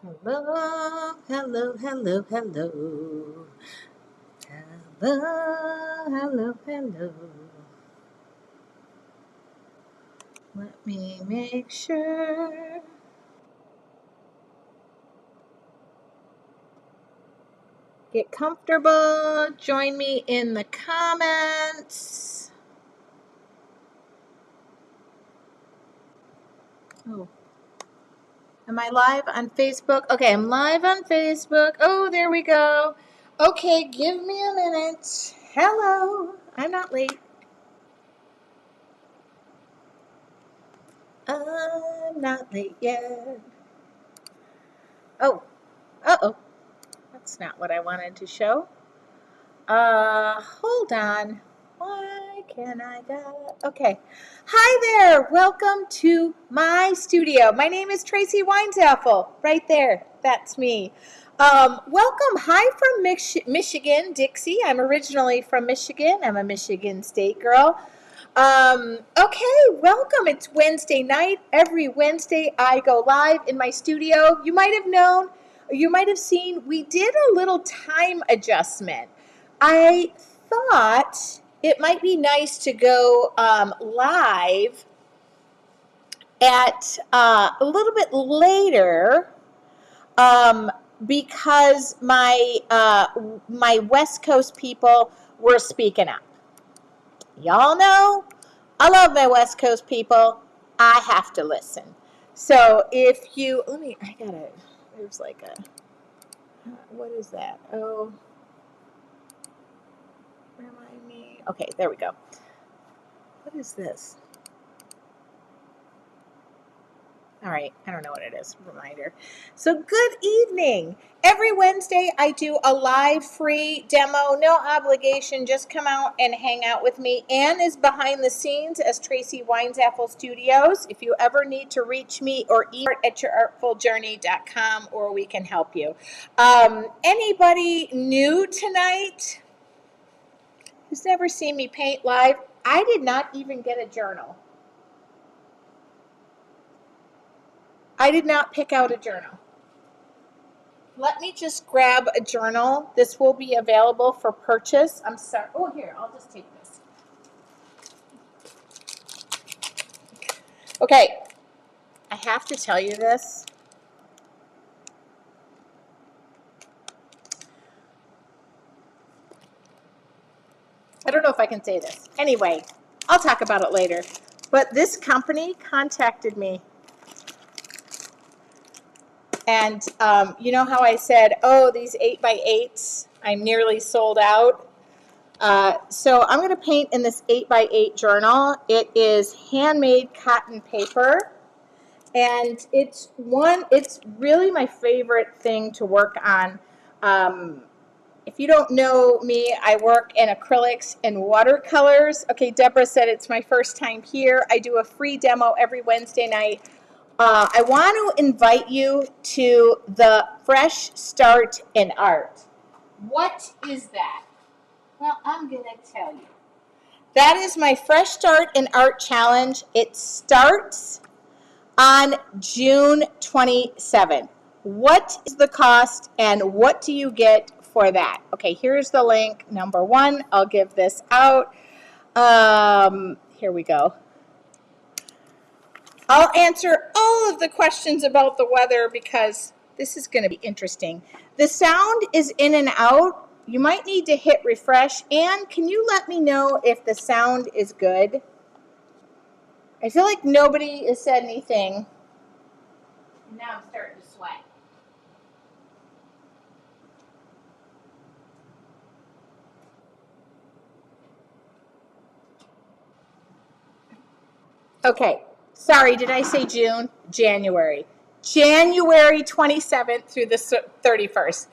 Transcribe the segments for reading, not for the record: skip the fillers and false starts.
Hello, hello, hello, hello. Hello, hello, hello. Let me make sure. Get comfortable. Join me in the comments. Oh, am I live on Facebook? Okay, I'm live on Facebook. Oh, there we go. Okay, give me a minute. Hello. I'm not late. I'm not late yet. Oh, uh-oh. That's not what I wanted to show. Hold on. Why can I go? Okay. Hi there. Welcome to my studio. My name is Tracy Weinsaffel. Right there. That's me. Welcome. Hi from Michigan, Dixie. I'm originally from Michigan. I'm a Michigan State girl. Okay, welcome. It's Wednesday night. Every Wednesday I go live in my studio. You might have known, or you might have seen, we did a little time adjustment. I thought it might be nice to go live at a little bit later because my West Coast people were speaking up. Y'all know I love my West Coast people. I have to listen. So if you, there's like a, what is that? Oh, remind me. Okay, there we go. What is this? All right, I don't know what it is. Reminder. So good evening. Every Wednesday I do a live free demo, no obligation. Just come out and hang out with me. Anne is behind the scenes as Tracy Weinsaffel Studios. If you ever need to reach me or email at yourartfuljourney.com or we can help you. Anybody new tonight who's never seen me paint live? I did not even get a journal. I did not pick out a journal. Let me just grab a journal. This will be available for purchase. I'm sorry. Oh, here, I'll just take this. Okay, I have to tell you this. I don't know if I can say this. Anyway, I'll talk about it later. But this company contacted me. And you know how I said, oh, these 8x8s, I'm nearly sold out. So I'm going to paint in this 8x8 journal. It is handmade cotton paper. And it's really my favorite thing to work on. If you don't know me, I work in acrylics and watercolors. Okay, Deborah said it's my first time here. I do a free demo every Wednesday night. I want to invite you to the Fresh Start in Art. What is that? Well, I'm going to tell you. That is my Fresh Start in Art Challenge. It starts on June 27th. What is the cost and what do you get for that? Okay, here's the link. Number one, I'll give this out. Here we go. I'll answer all of the questions about the weather because this is going to be interesting. The sound is in and out. You might need to hit refresh. Anne, can you let me know if the sound is good? I feel like nobody has said anything. Now I'm starting to sweat. Okay, sorry, did I say June? January. January 27th through the 31st.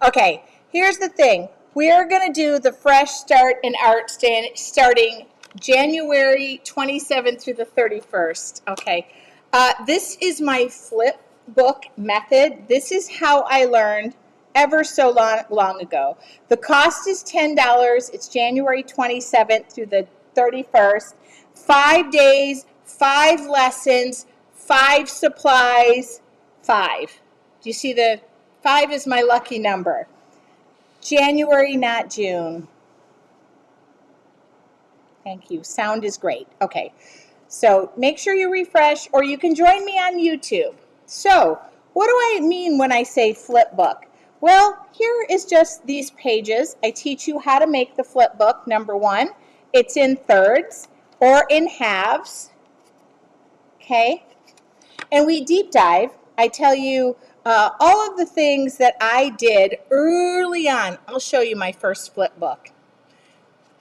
Okay, here's the thing. We are going to do the Fresh Start in Art starting January 27th through the 31st. Okay, this is my flip book method. This is how I learned ever so long ago. The cost is $10. It's January 27th through the 31st. 5 days, 5 lessons, 5 supplies, 5. Do you see the 5 is my lucky number? January, not June. Thank you. Sound is great. Okay. So make sure you refresh, or you can join me on YouTube. So what do I mean when I say flip book? Well, here is just these pages. I teach you how to make the flip book. Number 1, it's in thirds or in halves. Okay. And we deep dive. I tell you all of the things that I did early on. I'll show you my first flip book.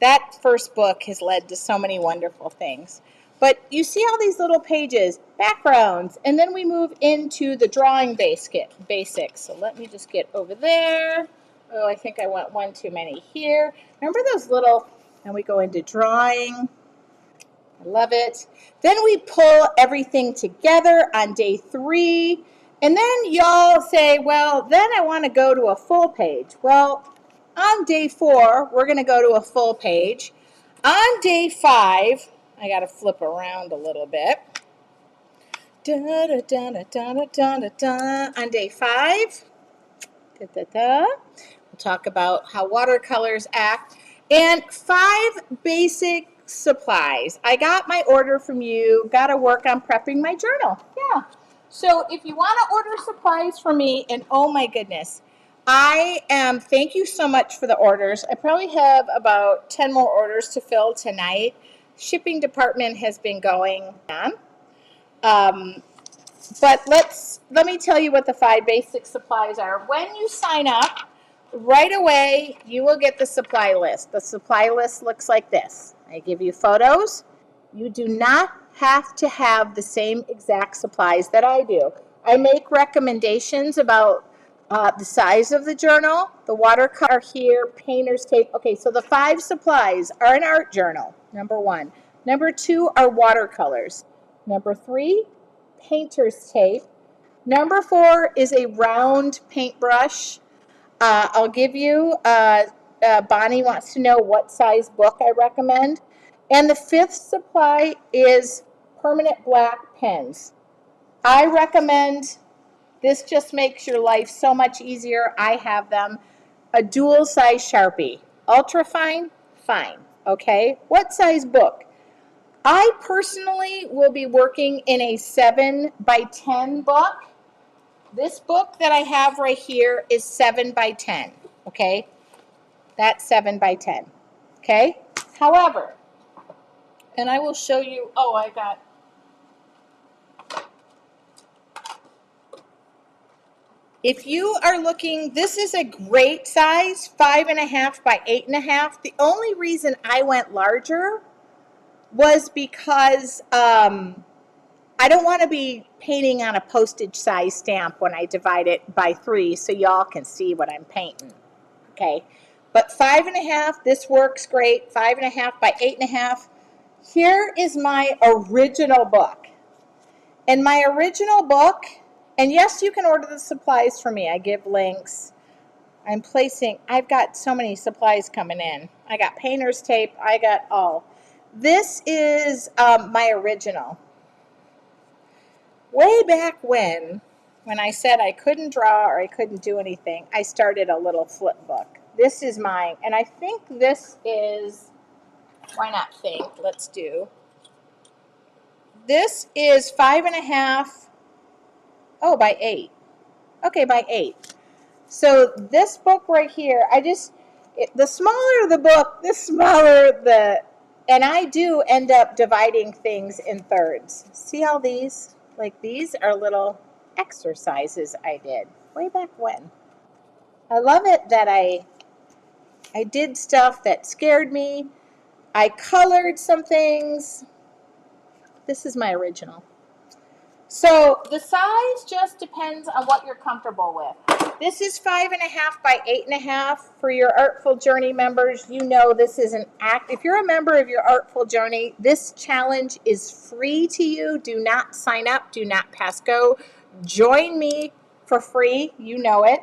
That first book has led to so many wonderful things. But you see all these little pages, backgrounds, and then we move into the drawing basics. So let me just get over there. Oh, I think I went one too many here. Remember those little, and we go into drawing. I love it. Then we pull everything together on day 3. And then y'all say, well, then I want to go to a full page. Well, on day 4, we're going to go to a full page. On day 5, I got to flip around a little bit. On day 5, we'll talk about how watercolors act. And 5 basic supplies. I got my order from you. Got to work on prepping my journal. Yeah. So if you want to order supplies from me, and oh my goodness, thank you so much for the orders. I probably have about 10 more orders to fill tonight. Shipping department has been going on. But let me tell you what the 5 basic supplies are. When you sign up, right away, you will get the supply list. The supply list looks like this. I give you photos. You do not have to have the same exact supplies that I do. I make recommendations about the size of the journal, the watercolor here, painter's tape. Okay, so the 5 supplies are an art journal, number 1. Number 2 are watercolors. Number 3, painter's tape. Number 4 is a round paintbrush. I'll give you, Bonnie wants to know what size book I recommend. And the 5th supply is permanent black pens. I recommend, this just makes your life so much easier. I have them. A dual size Sharpie. Ultra fine? Fine. Okay. What size book? I personally will be working in a 7 by 10 book. This book that I have right here is 7 by 10. Okay. That's 7 by 10. Okay. However, and I will show you, if you are looking, this is a great size, 5.5 by 8.5. The only reason I went larger was because I don't want to be painting on a postage size stamp when I divide it by 3 so y'all can see what I'm painting. Okay, but 5.5, this works great, 5.5 by 8.5. Here is my original book. And my original book, and yes, you can order the supplies for me. I give links. I've got so many supplies coming in. I got painter's tape. I got all. This is my original. Way back when I said I couldn't draw or I couldn't do anything, I started a little flip book. This is mine. And I think this is, why not think? Let's do. This is 5.5. Oh, by 8. Okay, by 8. So this book right here, the smaller the book, the smaller and I do end up dividing things in thirds. See how these, like these are little exercises I did way back when. I love it that I did stuff that scared me. I colored some things. This is my original. So the size just depends on what you're comfortable with. This is 5.5 by 8.5 for your Artful Journey members. You know this is an act. If you're a member of your Artful Journey, this challenge is free to you. Do not sign up. Do not pass go. Join me for free. You know it.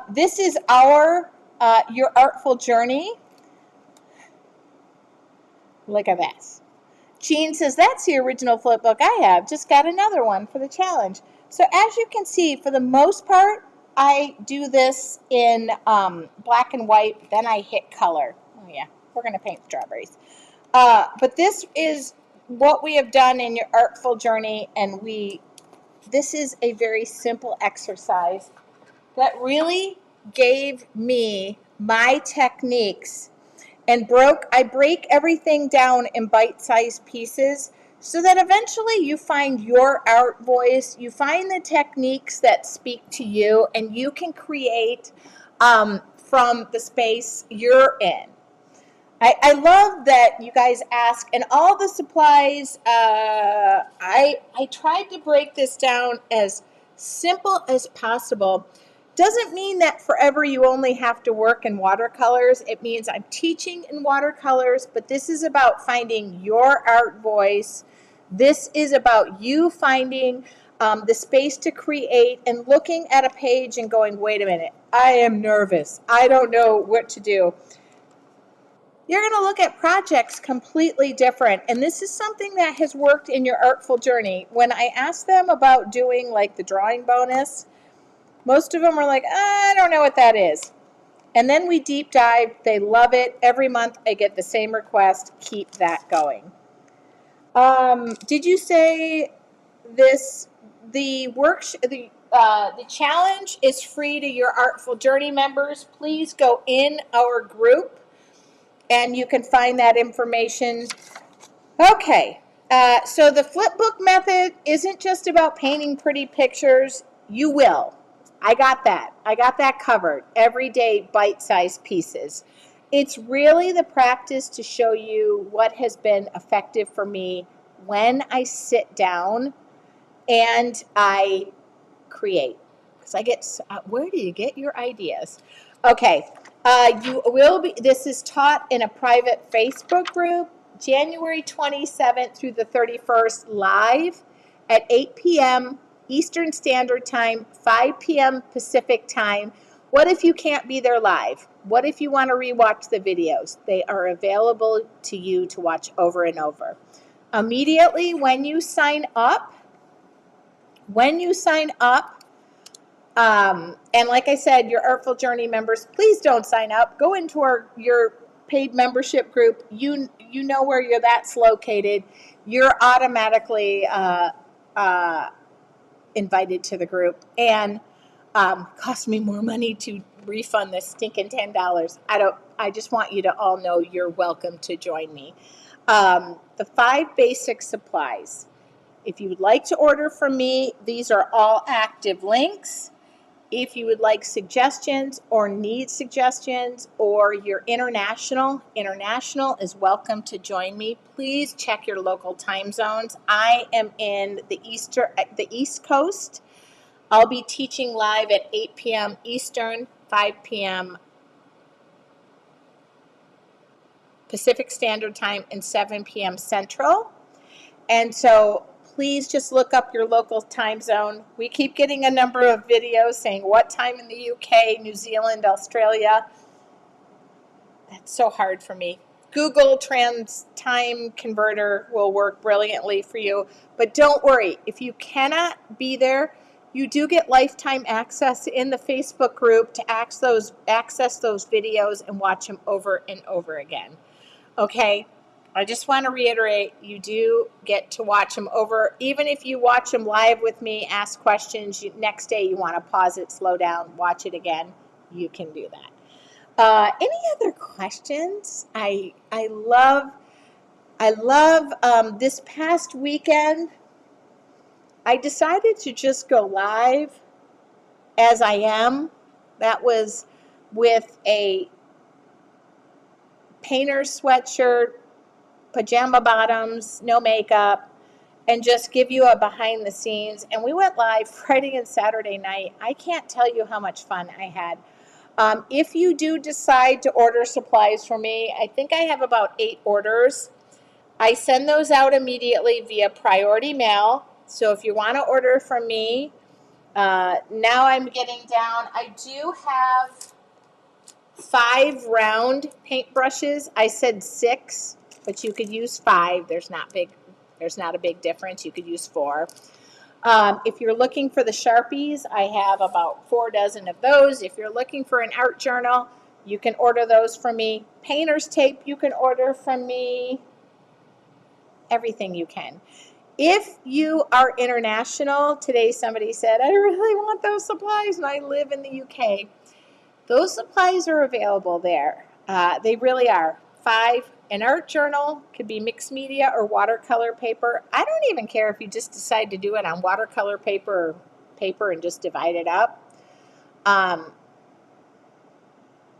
This is your Artful Journey. Look at this. Jean says, that's the original flip book I have. Just got another one for the challenge. So as you can see, for the most part, I do this in black and white, then I hit color. Oh yeah, we're going to paint strawberries. But this is what we have done in your artful journey, and this is a very simple exercise that really gave me my techniques and I break everything down in bite-sized pieces so that eventually you find your art voice, you find the techniques that speak to you, and you can create from the space you're in. I love that you guys ask, and all the supplies, I tried to break this down as simple as possible. Doesn't mean that forever you only have to work in watercolors. It means I'm teaching in watercolors, but this is about finding your art voice. This is about you finding the space to create and looking at a page and going, wait a minute, I am nervous. I don't know what to do. You're going to look at projects completely different. And this is something that has worked in your artful journey. When I asked them about doing like the drawing bonus, most of them are like, I don't know what that is. And then we deep dive. They love it. Every month I get the same request. Keep that going. Did you say this? The challenge is free to your Artful Journey members. Please go in our group, and you can find that information. Okay. So the flipbook method isn't just about painting pretty pictures. You will. I got that. I got that covered. Everyday bite-sized pieces. It's really the practice to show you what has been effective for me when I sit down and I create. Because I get, where do you get your ideas? Okay. This is taught in a private Facebook group, January 27th through the 31st, live at 8 p.m. Eastern Standard Time, 5 p.m. Pacific Time. What if you can't be there live? What if you want to rewatch the videos? They are available to you to watch over and over. Immediately when you sign up, and like I said, your Artful Journey members, please don't sign up. Go into your paid membership group. You know where that's located. You're automatically invited to the group, and cost me more money to refund this stinking $10. I just want you to all know you're welcome to join me. The 5 basic supplies. If you would like to order from me, these are all active links. If you would like suggestions or need suggestions, or you're international is welcome to join me. Please check your local time zones. I am in the East Coast. I'll be teaching live at 8 p.m. Eastern, 5 p.m. Pacific Standard Time, and 7 p.m. Central. And so please just look up your local time zone. We keep getting a number of videos saying what time in the UK, New Zealand, Australia. That's so hard for me. Google Time Converter will work brilliantly for you. But don't worry, if you cannot be there, you do get lifetime access in the Facebook group to access those videos and watch them over and over again. Okay? I just want to reiterate, you do get to watch them over. Even if you watch them live with me, ask questions, next day you want to pause it, slow down, watch it again, you can do that. Any other questions? I love this past weekend, I decided to just go live as I am. That was with a painter's sweatshirt, pajama bottoms, no makeup, and just give you a behind the scenes. And we went live Friday and Saturday night. I can't tell you how much fun I had. If you do decide to order supplies from me, I think I have about 8 orders. I send those out immediately via priority mail. So if you want to order from me, now I'm getting down. I do have 5 round paintbrushes. I said 6. But you could use 5. There's not a big difference. You could use 4. If you're looking for the Sharpies, I have about 4 dozen of those. If you're looking for an art journal, you can order those from me. Painter's tape, you can order from me. Everything you can. If you are international, today somebody said, I really want those supplies and I live in the UK. Those supplies are available there. They really are. An art journal could be mixed media or watercolor paper. I don't even care if you just decide to do it on watercolor paper and just divide it up.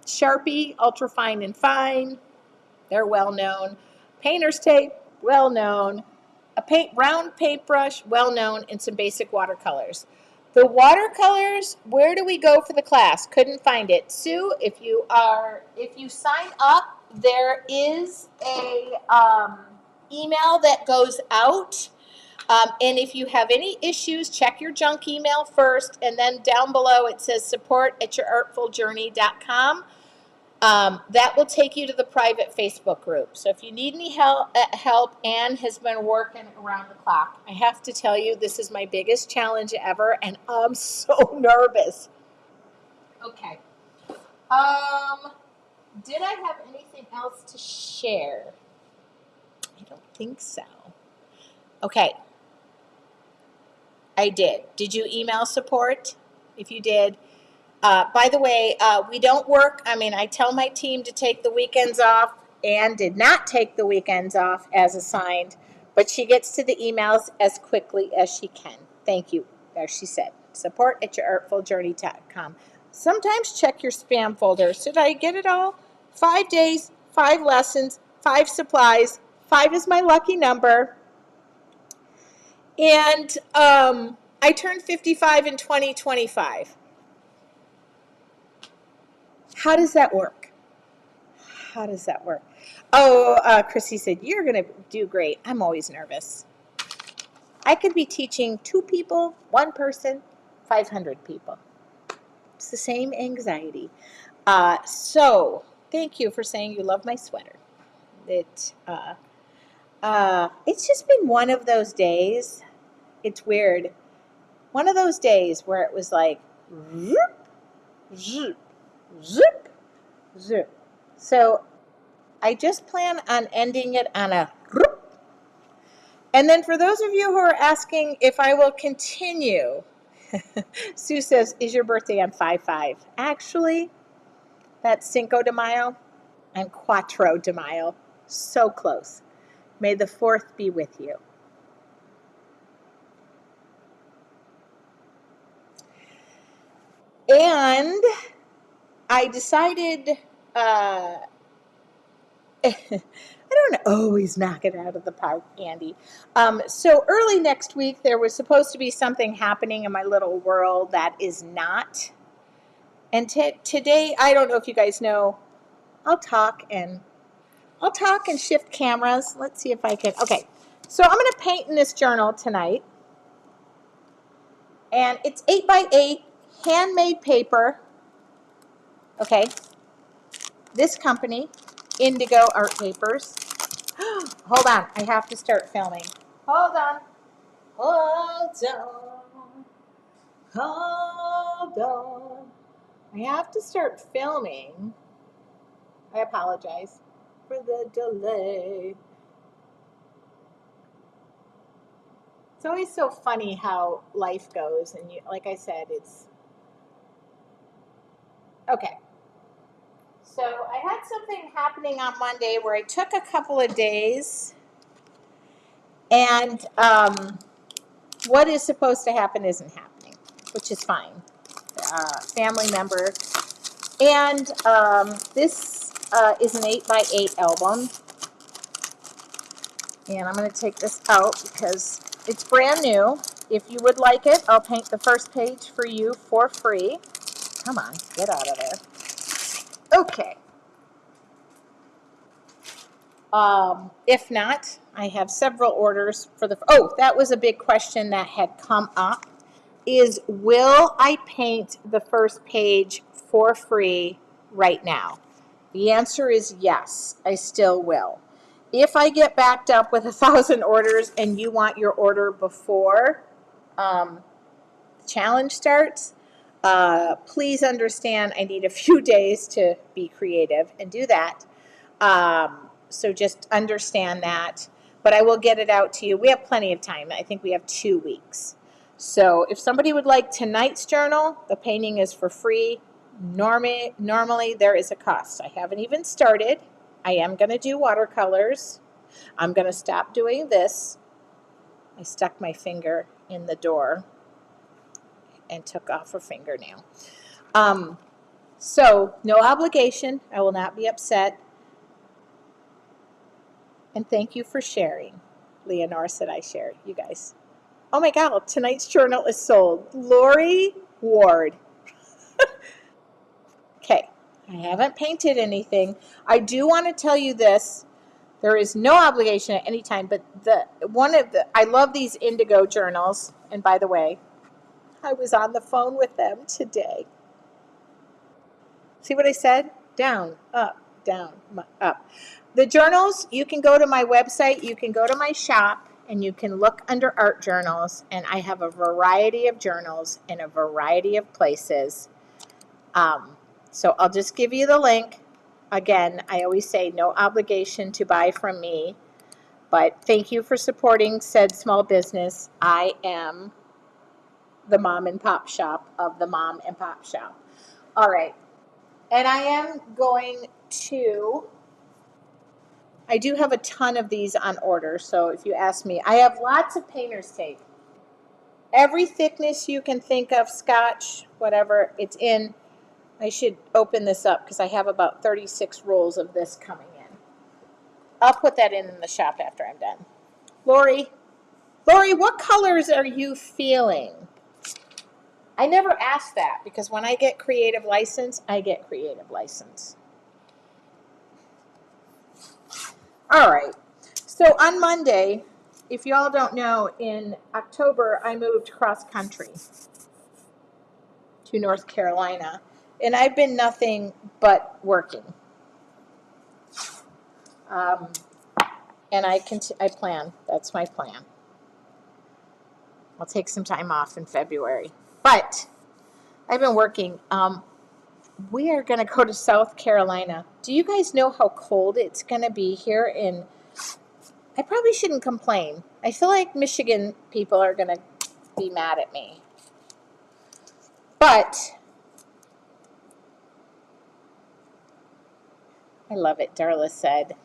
Sharpie, ultra fine and fine. They're well known. Painter's tape, well known. A round paintbrush, well known, and some basic watercolors. The watercolors, where do we go for the class? Couldn't find it. Sue, if you sign up, there is a email that goes out. And if you have any issues, check your junk email first, and then down below it says support@yourartfuljourney.com. That will take you to the private Facebook group. So if you need any help, Anne has been working around the clock. I have to tell you, this is my biggest challenge ever, and I'm so nervous. Okay. Did I have anything else to share? I don't think so. Okay. I did. Did you email support? If you did, by the way, we don't work. I tell my team to take the weekends off. Anne did not take the weekends off as assigned, but she gets to the emails as quickly as she can. Thank you. There she said, support@yourartfuljourney.com. Sometimes check your spam folder. Did I get it all? 5 days, 5 lessons, 5 supplies. 5 is my lucky number. And I turned 55 in 2025. How does that work? How does that work? Oh, Chrissy said, you're going to do great. I'm always nervous. I could be teaching 2 people, 1 person, 500 people. It's the same anxiety. So thank you for saying you love my sweater. It's just been one of those days. It's weird. One of those days where it was like, zip, zip, zip, zip. So I just plan on ending it on a zip. And then for those of you who are asking if I will continue, Sue says, is your birthday on 5/5? Actually, that's Cinco de Mayo. I'm Cuatro de Mayo. So close. May the 4th be with you. And I decided, I don't always knock it out of the park, Andy. So early next week, there was supposed to be something happening in my little world that is not. And today, I don't know if you guys know, I'll talk and shift cameras. Let's see if I can. Okay, so I'm going to paint in this journal tonight. And it's 8x8 handmade paper. Okay, this company, Indigo Art Papers. Hold on, I have to start filming. Hold on. I have to start filming. I apologize for the delay. It's always so funny how life goes, and like I said, it's okay. So I had something happening on Monday where I took a couple of days, and what is supposed to happen isn't happening, which is fine. Family member, and this is an 8x8 album, and I'm going to take this out because it's brand new. If you would like it, I'll paint the first page for you for free. Come on, get out of there. Okay. If not, I have several orders for the... Oh, that was a big question that had come up, is will I paint the first page for free right now? The answer is yes, I still will. If I get backed up with 1,000 orders and you want your order before, challenge starts, please understand I need a few days to be creative and do that. So just understand that. But I will get it out to you. We have plenty of time. I think we have 2 weeks. So if somebody would like tonight's journal, the painting is for free. Normally there is a cost. I haven't even started. I am going to do watercolors. I'm going to stop doing this. I stuck my finger in the door and took off a fingernail. So no obligation. I will not be upset. And thank you for sharing. Leonore said I shared. You guys. Oh my God, tonight's journal is sold. Lori Ward. Okay, I haven't painted anything. I do want to tell you this. There is no obligation at any time, but I love these indigo journals. And by the way, I was on the phone with them today. See what I said? Down, up, down, up. The journals, you can go to my website, you can go to my shop, and you can look under art journals, and I have a variety of journals in a variety of places. So I'll just give you the link. Again, I always say no obligation to buy from me, but thank you for supporting said small business. I am the mom and pop shop of the mom and pop shop. All right. And I am going to, I do have a ton of these on order, so if you ask me, I have lots of painter's tape. Every thickness you can think of, scotch, whatever, it's in. I should open this up because I have about 36 rolls of this coming in. I'll put that in the shop after I'm done. Lori, what colors are you feeling? I never ask that because when I get creative license, I get creative license. All right. So on Monday, if y'all don't know, in October, I moved cross country to North Carolina, and I've been nothing but working. And I plan. That's my plan. I'll take some time off in February. But I've been working. We are going to go to South Carolina. Do you guys know how cold it's going to be here? I probably shouldn't complain. I feel like Michigan people are going to be mad at me. But I love it, Darla said.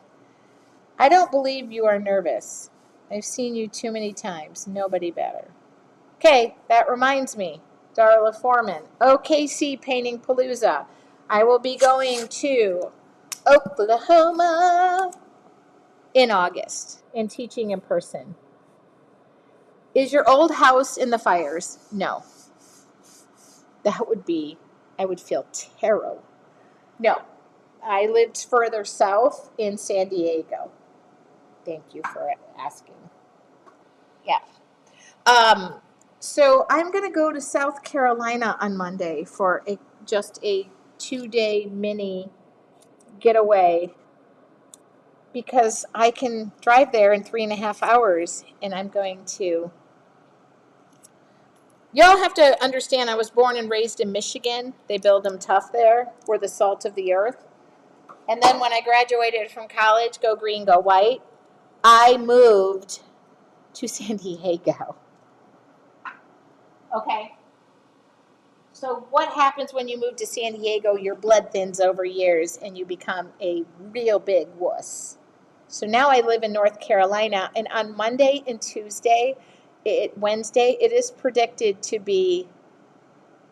I don't believe you are nervous. I've seen you too many times. Nobody better. Okay, that reminds me. Darla Foreman, OKC Painting Palooza. I will be going to Oklahoma in August and teaching in person. Is your old house in the fires? No. That would be, I would feel terrible. No. I lived further south in San Diego. Thank you for asking. Yeah. So I'm going to go to South Carolina on Monday for just a 2-day mini getaway because I can drive there in 3.5 hours, and I'm going to. Y'all have to understand I was born and raised in Michigan. They build them tough there. We're the salt of the earth. And then when I graduated from college, go green, go white, I moved to San Diego. Okay. So what happens when you move to San Diego? Your blood thins over years and you become a real big wuss. So now I live in North Carolina, and on Monday and Wednesday, it is predicted to be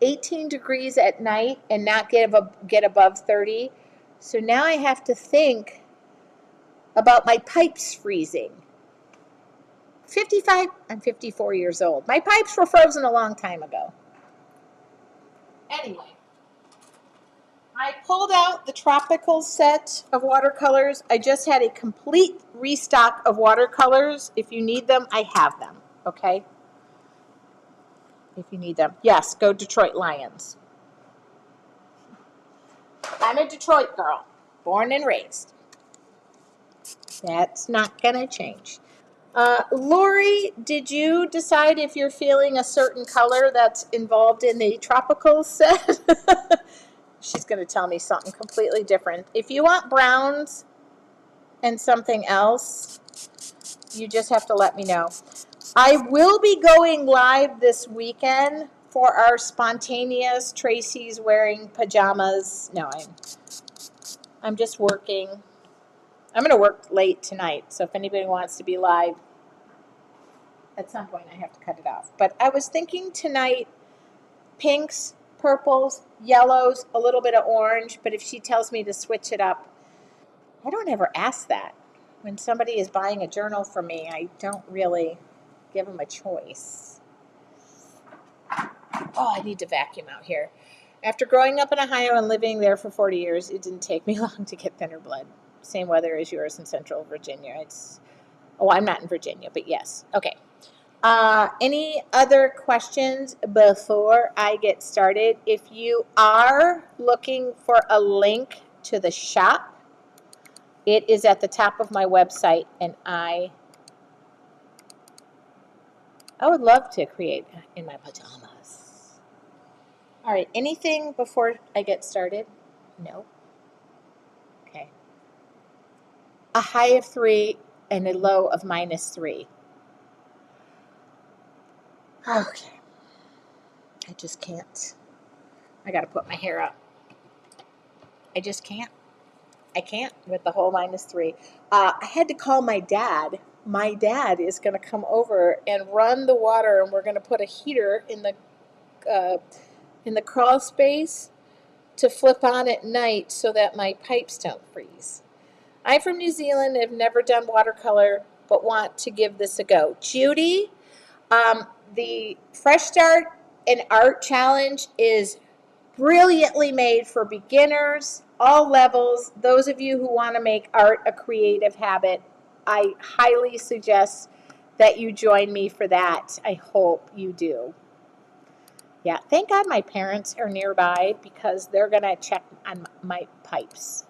18 degrees at night and not get above 30. So now I have to think about my pipes freezing. 55, I'm 54 years old. My pipes were frozen a long time ago. Anyway, I pulled out the tropical set of watercolors. I just had a complete restock of watercolors. If you need them, I have them, okay? If you need them. Yes, go Detroit Lions. I'm a Detroit girl, born and raised. That's not going to change. Lori, did you decide if you're feeling a certain color that's involved in the tropical set? She's going to tell me something completely different. If you want browns and something else, you just have to let me know. I will be going live this weekend for our spontaneous Tracy's wearing pajamas. No, I'm just working. I'm going to work late tonight, so if anybody wants to be live, at some point I have to cut it off. But I was thinking tonight, pinks, purples, yellows, a little bit of orange, but if she tells me to switch it up, I don't ever ask that. When somebody is buying a journal from me, I don't really give them a choice. Oh, I need to vacuum out here. After growing up in Ohio and living there for 40 years, it didn't take me long to get thinner blood. Same weather as yours in Central Virginia. I'm not in Virginia, but yes. Okay. Any other questions before I get started? If you are looking for a link to the shop, it is at the top of my website, and I would love to create in my pajamas. All right, anything before I get started? No. Okay. A high of 3 and a low of -3. Okay. I just can't. I got to put my hair up. I just can't. I can't with the whole -3. I had to call my dad. My dad is going to come over and run the water, and we're going to put a heater in the crawl space to flip on at night so that my pipes don't freeze. I'm from New Zealand and have never done watercolor, but want to give this a go. Judy, the Fresh Start in Art Challenge is brilliantly made for beginners, all levels. Those of you who want to make art a creative habit, I highly suggest that you join me for that. I hope you do. Yeah, thank God my parents are nearby because they're going to check on my pipes.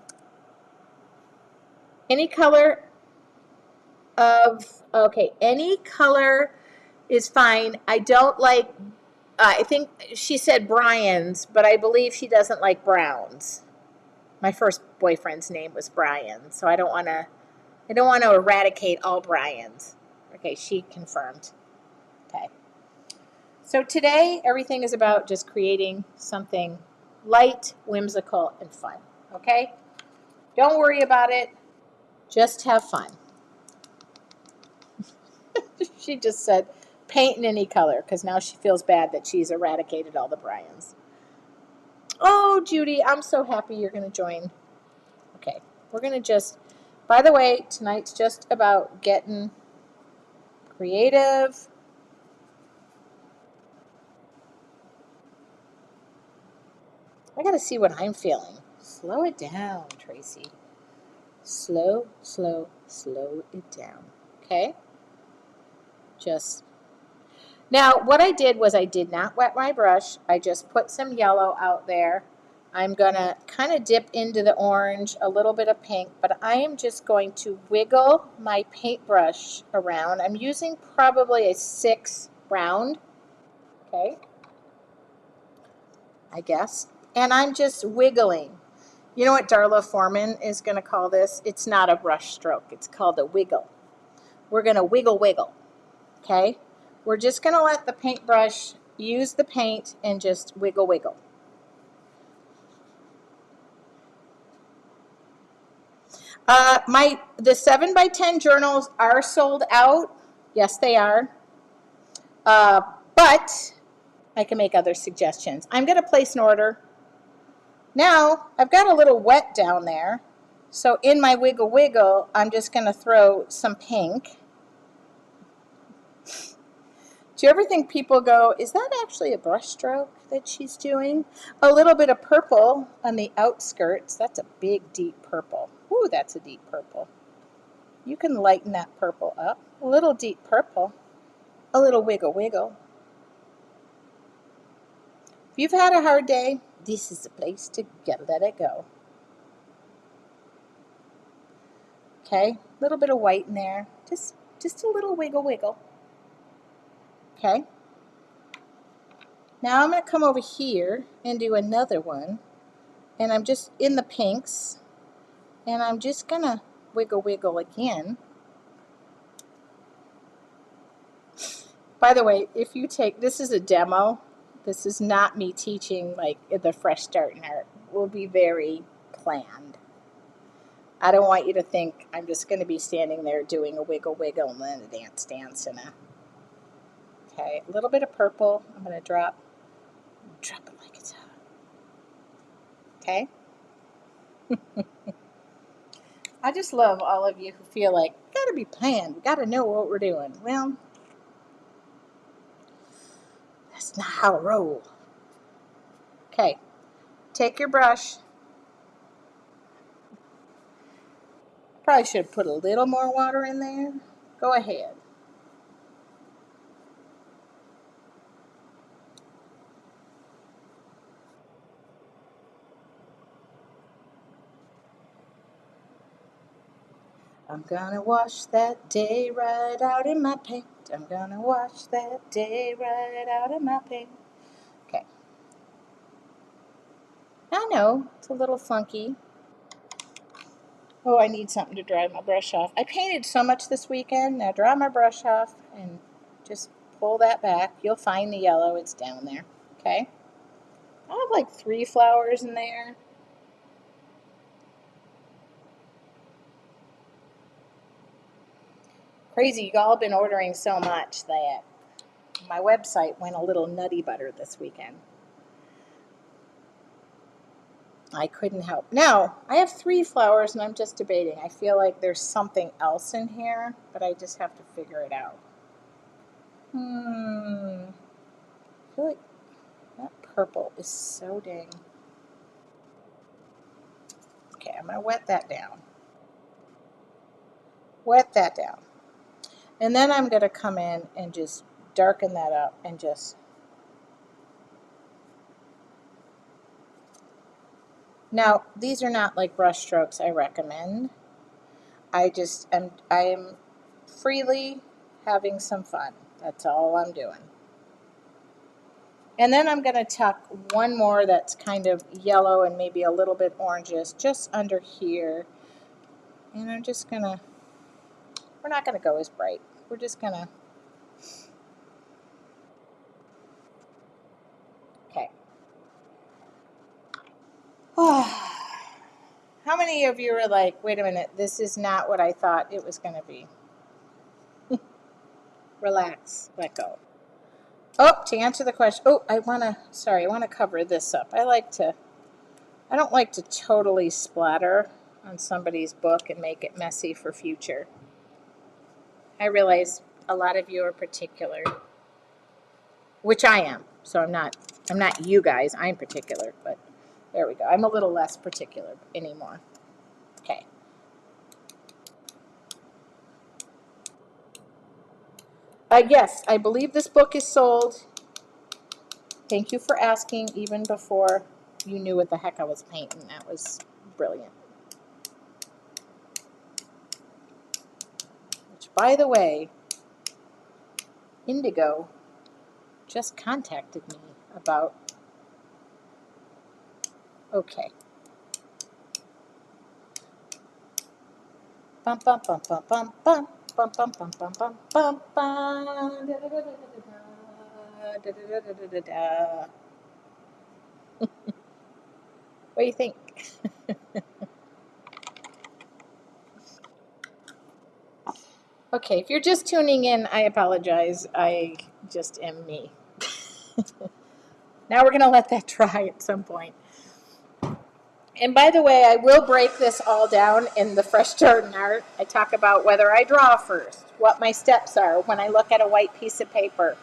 Any color any color is fine. I don't like, I think she said Brian's, but I believe she doesn't like browns. My first boyfriend's name was Brian, so I don't want to eradicate all Brians. Okay, she confirmed. Okay. So today, everything is about just creating something light, whimsical, and fun. Okay? Don't worry about it. Just have fun. She just said paint in any color because now she feels bad that she's eradicated all the Brians. Oh, Judy, I'm so happy you're going to join. Okay, we're going to just, by the way, tonight's just about getting creative. I got to see what I'm feeling. Slow it down, Tracy. Slow it down. Okay? Just. Now, what I did was I did not wet my brush. I just put some yellow out there. I'm going to kind of dip into the orange, a little bit of pink, but I am just going to wiggle my paintbrush around. I'm using probably a 6 round, okay, I guess, and I'm just wiggling. You know what Darla Foreman is going to call this? It's not a brush stroke. It's called a wiggle. We're going to wiggle, okay? We're just going to let the paintbrush use the paint and just wiggle. The 7x10 journals are sold out. Yes, they are. But I can make other suggestions. I'm going to place an order. Now, I've got a little wet down there. So in my wiggle, I'm just going to throw some pink. Do you ever think people go, is that actually a brush stroke that she's doing? A little bit of purple on the outskirts. That's a big, deep purple. Ooh, that's a deep purple. You can lighten that purple up. A little deep purple. A little wiggle. If you've had a hard day, this is the place to let it go. Okay, a little bit of white in there. Just Just a little wiggle wiggle. Okay. Now I'm going to come over here and do another one. And I'm just in the pinks. And I'm just going to wiggle wiggle again. By the way, if you take, this is a demo. This is not me teaching like the fresh start in art. It will be very planned. I don't want you to think I'm just going to be standing there doing a wiggle wiggle and then a dance dance and a. Okay, a little bit of purple. I'm going to drop it like it's hot. Okay. I just love all of you who feel like, gotta be planned, we gotta know what we're doing. Well, that's not how I roll. Okay, take your brush. Probably should put a little more water in there. Go ahead. I'm gonna wash that day right out in my paint. I'm gonna wash that day right out in my paint. Okay. I know, it's a little funky. Oh, I need something to dry my brush off. I painted so much this weekend. Now dry my brush off and just pull that back. You'll find the yellow. It's down there. Okay. I have like 3 flowers in there. Crazy. Y'all have been ordering so much that my website went a little nutty butter this weekend. I couldn't help. Now, I have 3 flowers and I'm just debating. I feel like there's something else in here, but I just have to figure it out. I feel like that purple is so dang. Okay, I'm going to wet that down. Wet that down. And then I'm going to come in and just darken that up and just. Now, these are not like brush strokes I recommend. I am freely having some fun. That's all I'm doing. And then I'm going to tuck one more that's kind of yellow and maybe a little bit orangish just under here. And I'm just going to, we're not going to go as bright. We're just going to, okay. How many of you are like, wait a minute, this is not what I thought it was going to be? Relax, let go. Oh, to answer the question, I want to cover this up. I don't like to totally splatter on somebody's book and make it messy for future. I realize a lot of you are particular, which I am. So I'm not you guys, I'm particular, but there we go. I'm a little less particular anymore. Okay. Yes, I believe this book is sold. Thank you for asking even before you knew what the heck I was painting. That was brilliant. Which, by the way, Indigo just contacted me about. Okay. Bum bum bum bum bum bum bum bum bum bum bum bum bum. What do you think? Okay, if you're just tuning in, I apologize. I just am me. Now we're going to let that dry at some point. And by the way, I will break this all down in the Fresh Start in Art. I talk about whether I draw first, what my steps are when I look at a white piece of paper.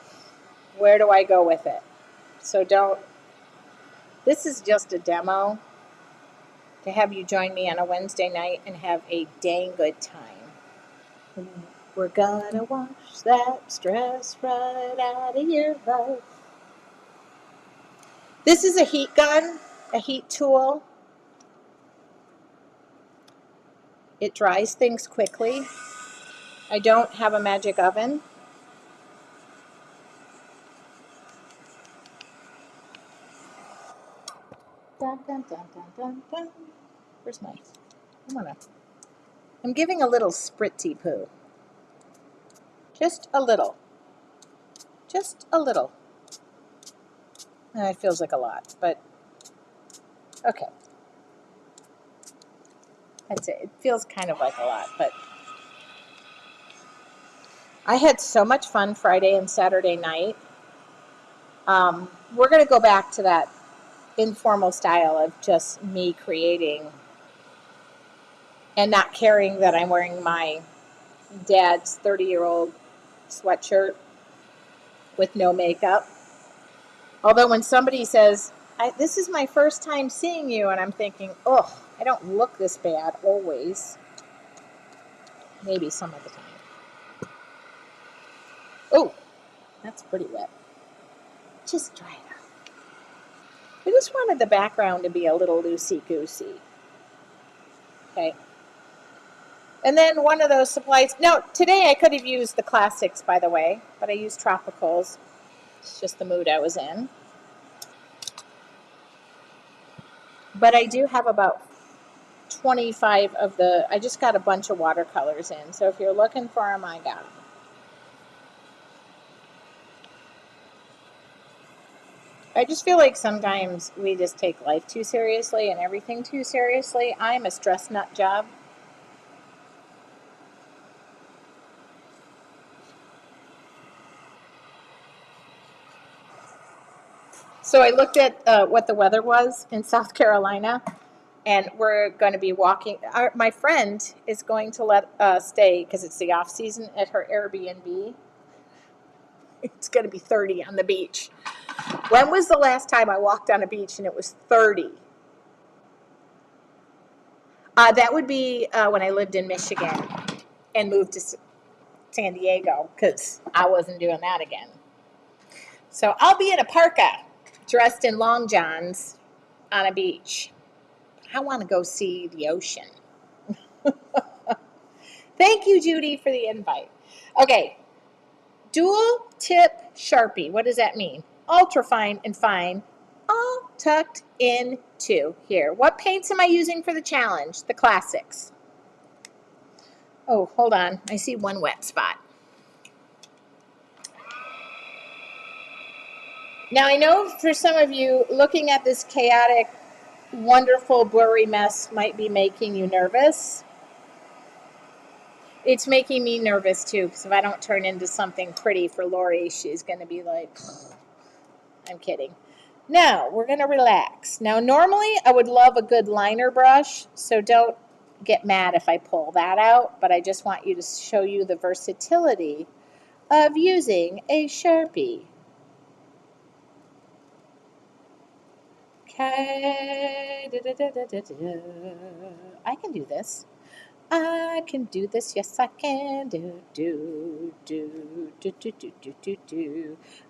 Where do I go with it? So this is just a demo to have you join me on a Wednesday night and have a dang good time. We're gonna wash that stress right out of your life. This is a heat gun, a heat tool. It dries things quickly. I don't have a magic oven. Dun, dun, dun, dun, dun, dun. Where's my, I'm giving a little spritzy poo. Just a little. Just a little. It feels like a lot, but okay. I'd say it feels kind of like a lot, but I had so much fun Friday and Saturday night. We're going to go back to that informal style of just me creating and not caring that I'm wearing my dad's 30-year-old sweatshirt with no makeup. Although when somebody says, this is my first time seeing you, and I'm thinking, oh, I don't look this bad always. Maybe some of the time. Oh, that's pretty wet. Just dry it out. I just wanted the background to be a little loosey-goosey. Okay. And then one of those supplies. Now, today I could have used the classics, by the way, but I used tropicals. It's just the mood I was in. But I do have about 25 of I just got a bunch of watercolors in. So if you're looking for them, I got them. I just feel like sometimes we just take life too seriously and everything too seriously. I'm a stress nut job. So I looked at what the weather was in South Carolina, and we're going to be walking. My friend is going to let us stay, because it's the off season, at her Airbnb. It's going to be 30 on the beach. When was the last time I walked on a beach and it was 30? That would be when I lived in Michigan and moved to San Diego, because I wasn't doing that again. So I'll be in a parka, dressed in long johns on a beach. I want to go see the ocean. Thank you, Judy, for the invite. Okay, dual tip Sharpie. What does that mean? Ultra fine and fine, all tucked into here. What paints am I using for the challenge? The classics. Oh, hold on. I see one wet spot. Now, I know for some of you, looking at this chaotic, wonderful, blurry mess might be making you nervous. It's making me nervous, too, because if I don't turn into something pretty for Lori, she's going to be like, I'm kidding. Now, we're going to relax. Now, normally, I would love a good liner brush, so don't get mad if I pull that out, but I just want you to show you the versatility of using a Sharpie. Okay. I can do this. I can do this. Yes, I can. Do.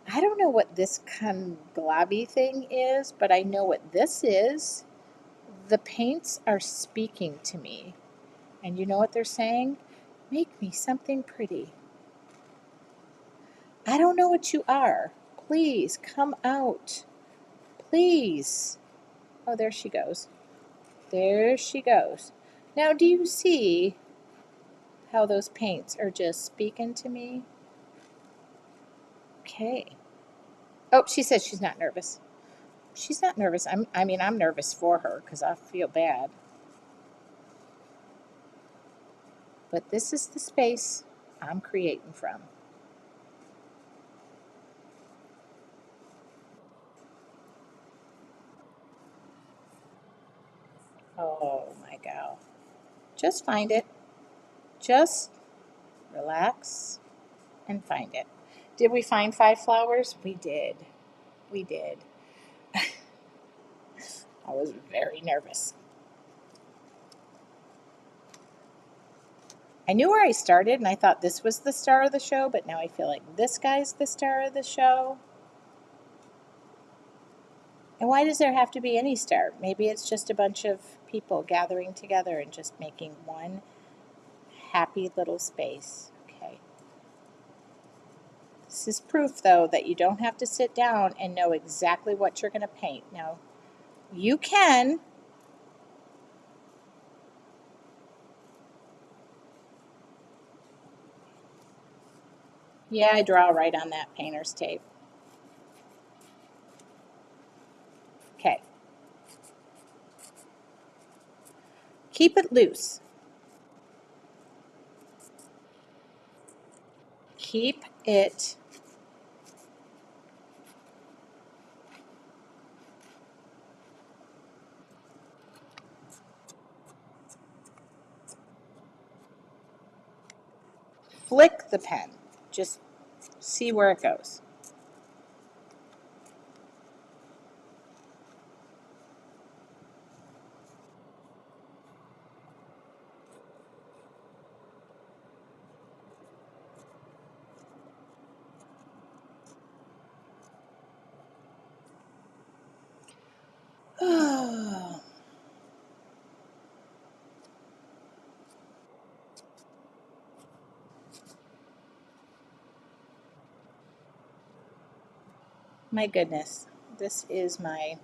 I don't know what this globby thing is, but I know what this is. The paints are speaking to me. And you know what they're saying? Make me something pretty. I don't know what you are. Please come out. Please. Oh, there she goes. There she goes. Now, do you see how those paints are just speaking to me? Okay. Oh, she says she's not nervous. She's not nervous. I'm nervous for her because I feel bad. But this is the space I'm creating from. Oh my God. Just find it. Just relax and find it. Did we find 5 flowers? We did. We did. I was very nervous. I knew where I started and I thought this was the star of the show, but now I feel like this guy's the star of the show. And why does there have to be any star? Maybe it's just a bunch of people gathering together and just making one happy little space. This is proof, though, that you don't have to sit down and know exactly what you're going to paint. Now, you can. Yeah, I draw right on that painter's tape. Okay. Keep it loose. Keep it flick the pen. Just see where it goes. Oh, my goodness. This is my...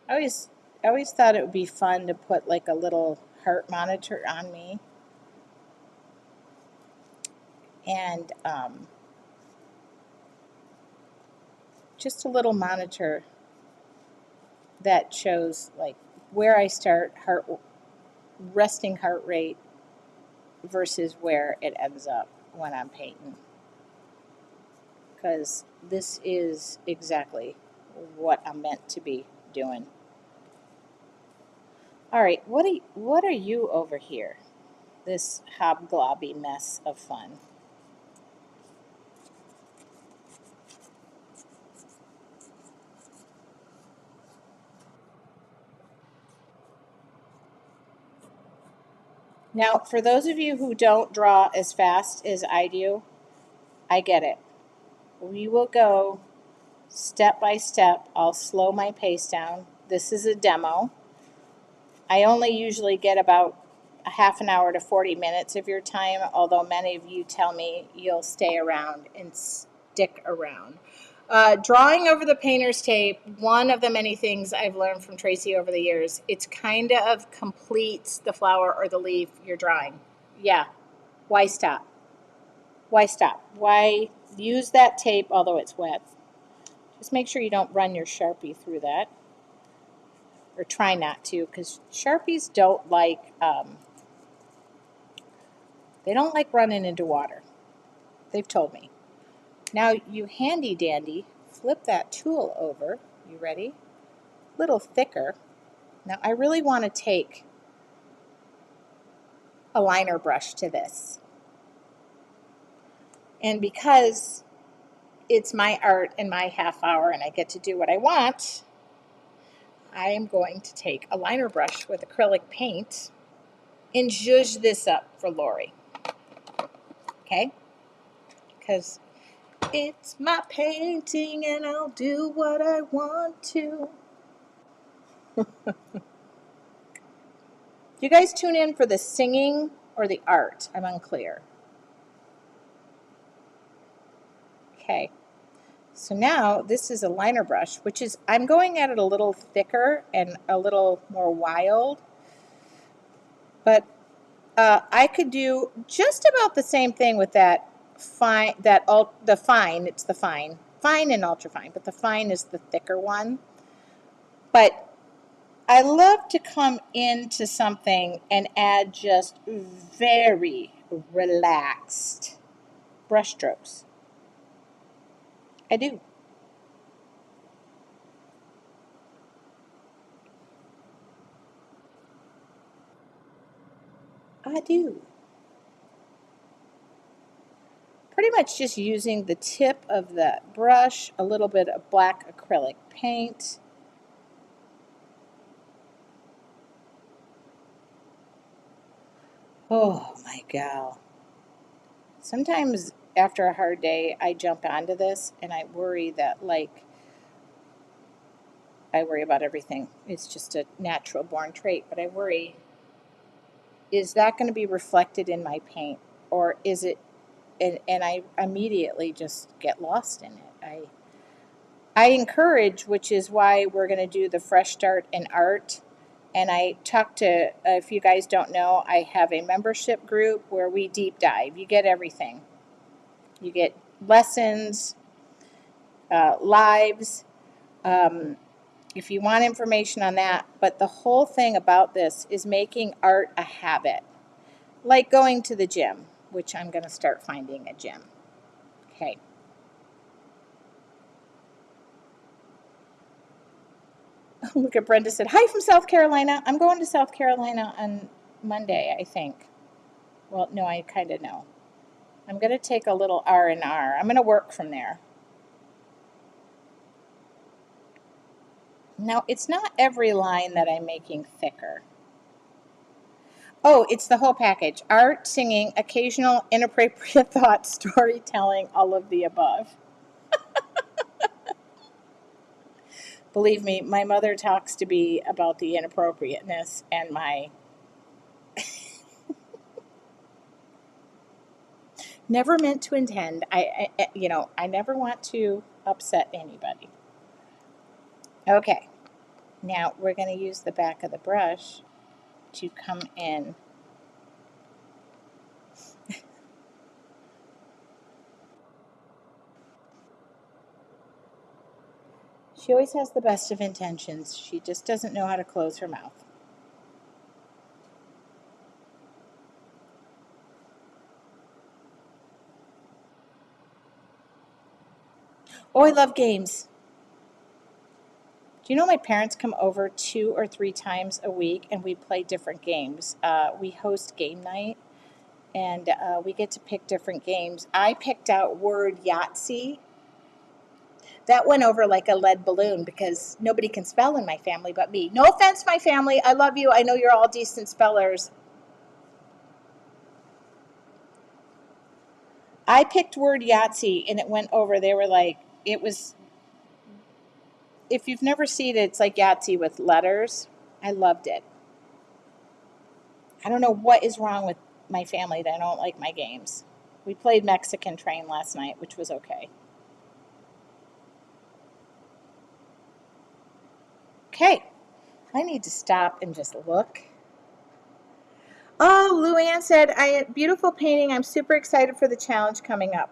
I always thought it would be fun to put like a little heart monitor on me. And just a little monitor that shows like where I start resting heart rate versus where it ends up when I'm painting. Because this is exactly what I'm meant to be doing. All right, what are you over here? This hobglobby mess of fun. Now, for those of you who don't draw as fast as I do, I get it. We will go step by step. I'll slow my pace down. This is a demo. I only usually get about a half an hour to 40 minutes of your time, although many of you tell me you'll stay around and stick around. Drawing over the painter's tape, one of the many things I've learned from Tracy over the years, it's kind of completes the flower or the leaf you're drawing. Yeah, why stop? Why stop? Why use that tape although it's wet? Just make sure you don't run your Sharpie through that. Or try not to, because Sharpies don't like, they don't like running into water. They've told me. Now you handy dandy, flip that tool over. You ready? A little thicker. Now I really want to take a liner brush to this. And because it's my art and my half hour and I get to do what I want, I am going to take a liner brush with acrylic paint and zhuzh this up for Lori. Okay? Because it's my painting and I'll do what I want to. Do you guys tune in for the singing or the art? I'm unclear. Okay. So now this is a liner brush, which is, I'm going at it a little thicker and a little more wild. But I could do just about the same thing with that fine, the fine, it's the fine and ultra fine, but the fine is the thicker one. But I love to come into something and add just very relaxed brush strokes. I do. I do. Pretty much just using the tip of the brush, a little bit of black acrylic paint. Oh my gal. Sometimes after a hard day, I jump onto this and I worry that, like, I worry about everything. It's just a natural born trait, but I worry is that going to be reflected in my paint, or is it, and I immediately just get lost in it. I encourage, which is why we're going to do the Fresh Start in Art. And I talked to, if you guys don't know, I have a membership group where we deep dive. You get everything. You get lessons, lives, if you want information on that. But the whole thing about this is making art a habit, like going to the gym, which I'm going to start finding a gym. Okay. Look at Brenda said, hi from South Carolina. I'm going to South Carolina on Monday, I think. Well, no, I kind of know. I'm going to take a little R&R. I'm going to work from there. Now, it's not every line that I'm making thicker. Oh, it's the whole package. Art, singing, occasional inappropriate thoughts, storytelling, all of the above. Believe me, my mother talks to me about the inappropriateness and my never meant to intend. I never want to upset anybody. Okay, now we're going to use the back of the brush to come in. She always has the best of intentions. She just doesn't know how to close her mouth. Oh, I love games. Do you know my parents come over 2 or 3 times a week and we play different games? We host game night and we get to pick different games. I picked out word Yahtzee. That went over like a lead balloon because nobody can spell in my family but me. No offense, my family. I love you. I know you're all decent spellers. I picked word Yahtzee and it went over. They were like, it was, if you've never seen it, it's like Yahtzee with letters. I loved it. I don't know what is wrong with my family that I don't like my games. We played Mexican Train last night, which was okay. Okay, I need to stop and just look. Oh, Luann said, beautiful painting. I'm super excited for the challenge coming up.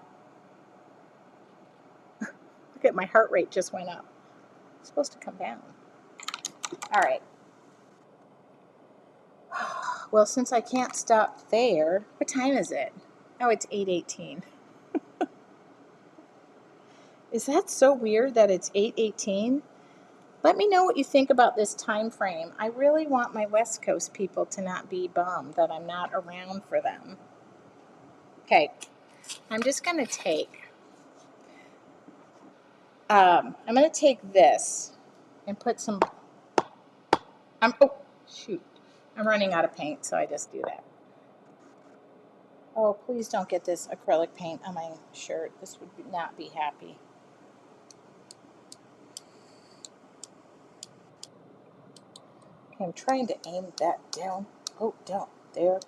Look at my heart rate just went up. It's supposed to come down. All right. Well, since I can't stop there, what time is it? Oh, it's 8:18. Is that so weird that it's 8:18? Let me know what you think about this time frame. I really want my West Coast people to not be bummed that I'm not around for them. Okay, I'm just going to take, this and put some, oh, shoot. I'm running out of paint, so I just do that. Oh, please don't get this acrylic paint on my shirt. This would not be happy. Okay, I'm trying to aim that down. Oh, down there.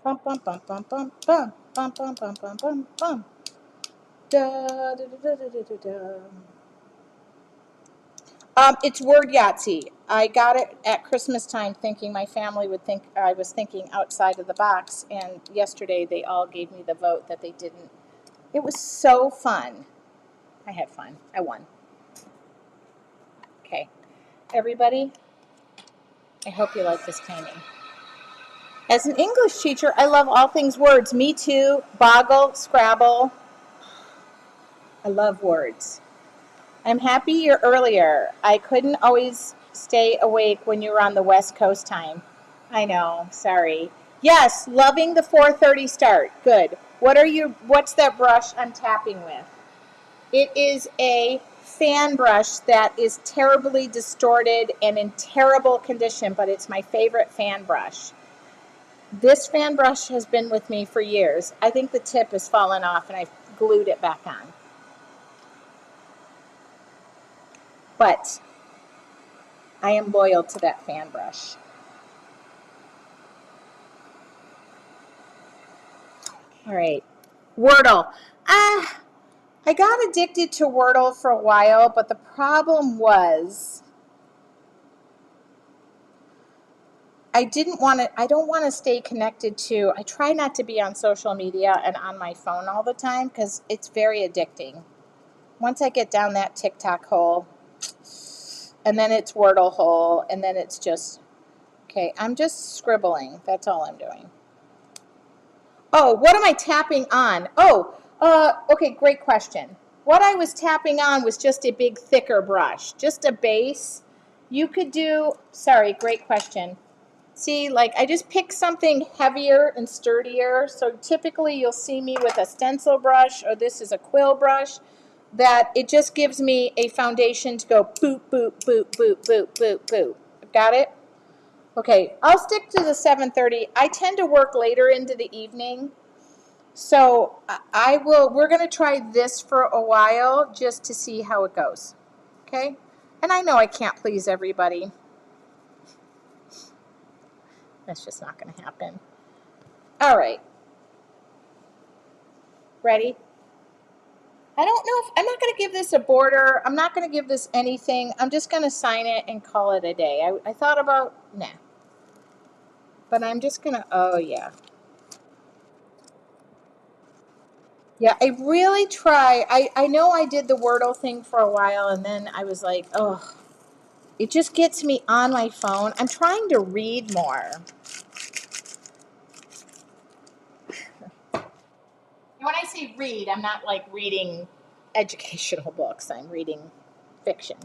Bum, bum, bum, bum, bum, bum, bum, bum, bum, bum, bum, bum. Da, da, da, da, da, da, da. It's word Yahtzee. I got it at Christmas time thinking my family would think I was thinking outside of the box, and yesterday they all gave me the vote that they didn't. It was so fun. I had fun. I won. Okay. Everybody, I hope you like this painting. As an English teacher, I love all things words. Me too. Boggle, Scrabble. I love words. I'm happy you're earlier. I couldn't always stay awake when you were on the West Coast time. I know, sorry. Yes, loving the 4:30 start. Good. What's that brush I'm tapping with? It is a fan brush that is terribly distorted and in terrible condition, but it's my favorite fan brush. This fan brush has been with me for years. I think the tip has fallen off and I've glued it back on. But I am loyal to that fan brush. All right, Wordle. I got addicted to Wordle for a while, but the problem was I don't want to stay connected to, I try not to be on social media and on my phone all the time because it's very addicting. Once I get down that TikTok hole, and then it's Wordle hole, and then it's just, okay, I'm just scribbling. That's all I'm doing. Oh, what am I tapping on? Oh, okay, great question. What I was tapping on was just a big thicker brush, just a base. You could do, sorry, great question. See, like I just picked something heavier and sturdier. So typically you'll see me with a stencil brush, or this is a quill brush, that it just gives me a foundation to go boop, boop, boop, boop, boop, boop, boop. Got it? Okay, I'll stick to the 7:30. I tend to work later into the evening. So we're going to try this for a while just to see how it goes. Okay? And I know I can't please everybody. That's just not going to happen. All right. Ready? I don't know if, I'm not going to give this a border. I'm not going to give this anything. I'm just going to sign it and call it a day. I thought about, nah. But I'm just going to, oh yeah. Yeah, I really try. I know I did the Wordle thing for a while, and then I was like, oh, it just gets me on my phone. I'm trying to read more. When I say read, I'm not like reading educational books. I'm reading fiction.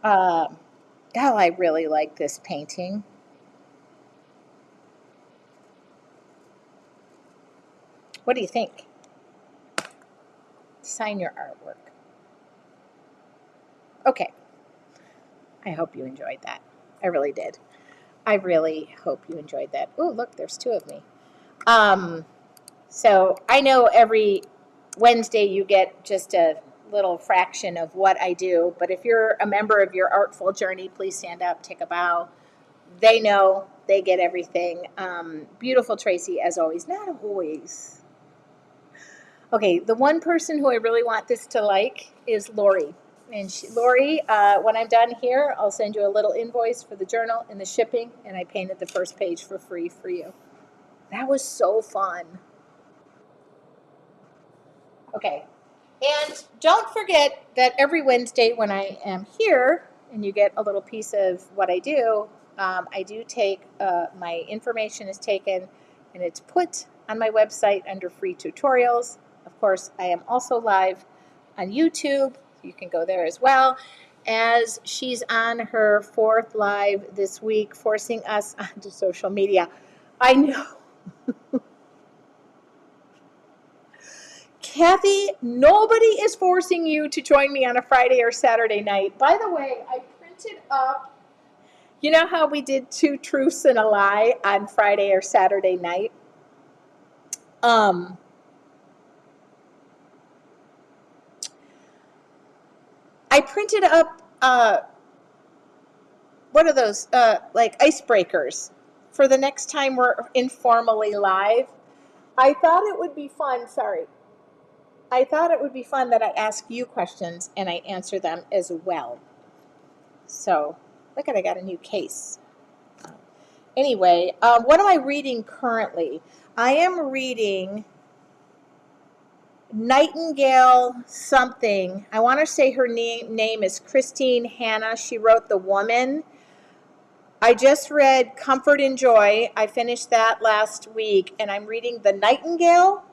Oh, I really like this painting. What do you think? Sign your artwork. Okay. I hope you enjoyed that. I really did. I really hope you enjoyed that. Oh, look, there's two of me. So I know every Wednesday you get just a little fraction of what I do, but if you're a member of your artful journey, please stand up, take a bow. They know, they get everything. Beautiful Tracy, as always. Not always. Okay, the one person who I really want this to like is Lori. And Lori, when I'm done here, I'll send you a little invoice for the journal and the shipping, and I painted the first page for free for you. That was so fun. Okay, and don't forget that every Wednesday when I am here, and you get a little piece of what I do take, my information is taken, and it's put on my website under free tutorials. Of course, I am also live on YouTube. You can go there as well. As she's on her 4th live this week, forcing us onto social media. I know. Kathy, nobody is forcing you to join me on a Friday or Saturday night. By the way, I printed up, you know how we did 2 truths and a lie on Friday or Saturday night? I printed up, what are those, like icebreakers for the next time we're informally live. I thought it would be fun, I thought it would be fun that I ask you questions and I answer them as well. So, look at, I got a new case. Anyway, what am I reading currently? I am reading Nightingale something. I want to say her name is Christine Hanna. She wrote The Woman. I just read Comfort and Joy. I finished that last week, and I'm reading The Nightingale.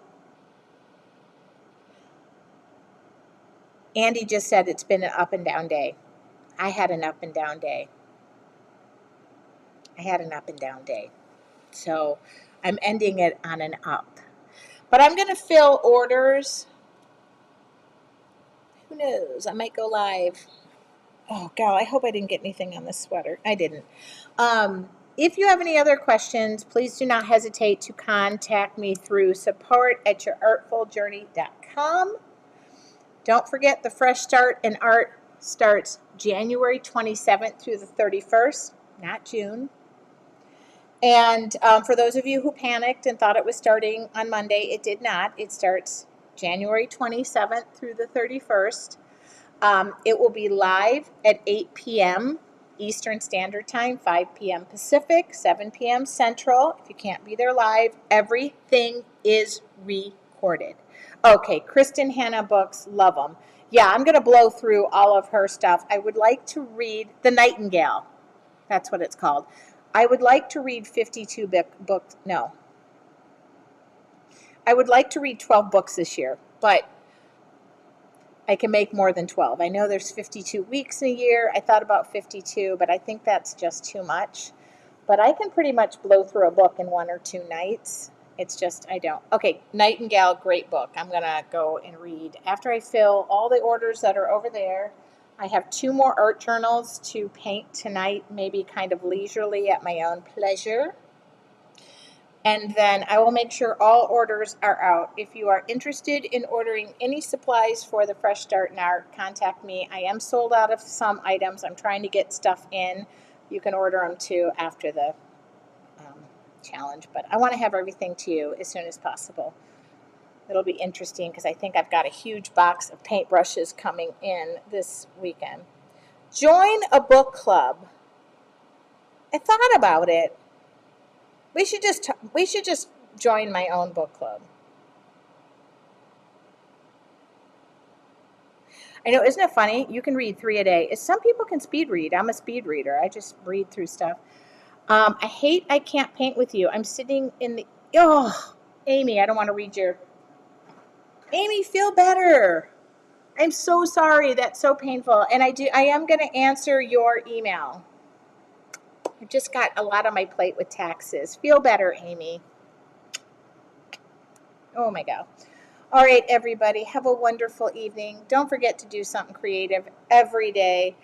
Andy just said it's been an up and down day. I had an up and down day. So I'm ending it on an up. But I'm going to fill orders. Who knows? I might go live. Oh, God, I hope I didn't get anything on this sweater. I didn't. If you have any other questions, please do not hesitate to contact me through support@yourartfuljourney.com. Don't forget the Fresh Start in Art starts January 27th through the 31st, not June. And for those of you who panicked and thought it was starting on Monday, it did not. It starts January 27th through the 31st. It will be live at 8 p.m. Eastern Standard Time, 5 p.m. Pacific, 7 p.m. Central. If you can't be there live, everything is recorded. Okay, Kristen Hanna books, love them. Yeah, I'm going to blow through all of her stuff. I would like to read The Nightingale. That's what it's called. I would like to read 52 books. No. I would like to read 12 books this year, but I can make more than 12. I know there's 52 weeks in a year. I thought about 52, but I think that's just too much. But I can pretty much blow through a book in 1 or 2 nights. It's just, I don't. Okay, Nightingale, great book. I'm going to go and read. After I fill all the orders that are over there, I have 2 more art journals to paint tonight, maybe kind of leisurely at my own pleasure. And then I will make sure all orders are out. If you are interested in ordering any supplies for the Fresh Start in Art, contact me. I am sold out of some items. I'm trying to get stuff in. You can order them too after the challenge, but I want to have everything to you as soon as possible. It'll be interesting because I think I've got a huge box of paintbrushes coming in this weekend. Join a book club. I thought about it. We should just join my own book club. I know, isn't it funny? You can read 3 a day. Some people can speed read. I'm a speed reader. I just read through stuff. I can't paint with you. I'm sitting in the, Amy, I don't want to read your, Amy, feel better. I'm so sorry. That's so painful. And I am going to answer your email. I've just got a lot on my plate with taxes. Feel better, Amy. Oh my God. All right, everybody, have a wonderful evening. Don't forget to do something creative every day.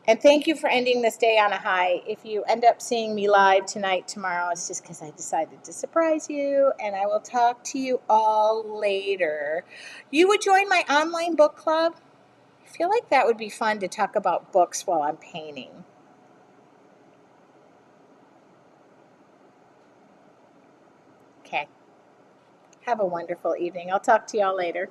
And thank you for ending this day on a high. If you end up seeing me live tonight, tomorrow, it's just because I decided to surprise you. And I will talk to you all later. You would join my online book club? I feel like that would be fun to talk about books while I'm painting. Okay. Have a wonderful evening. I'll talk to y'all later.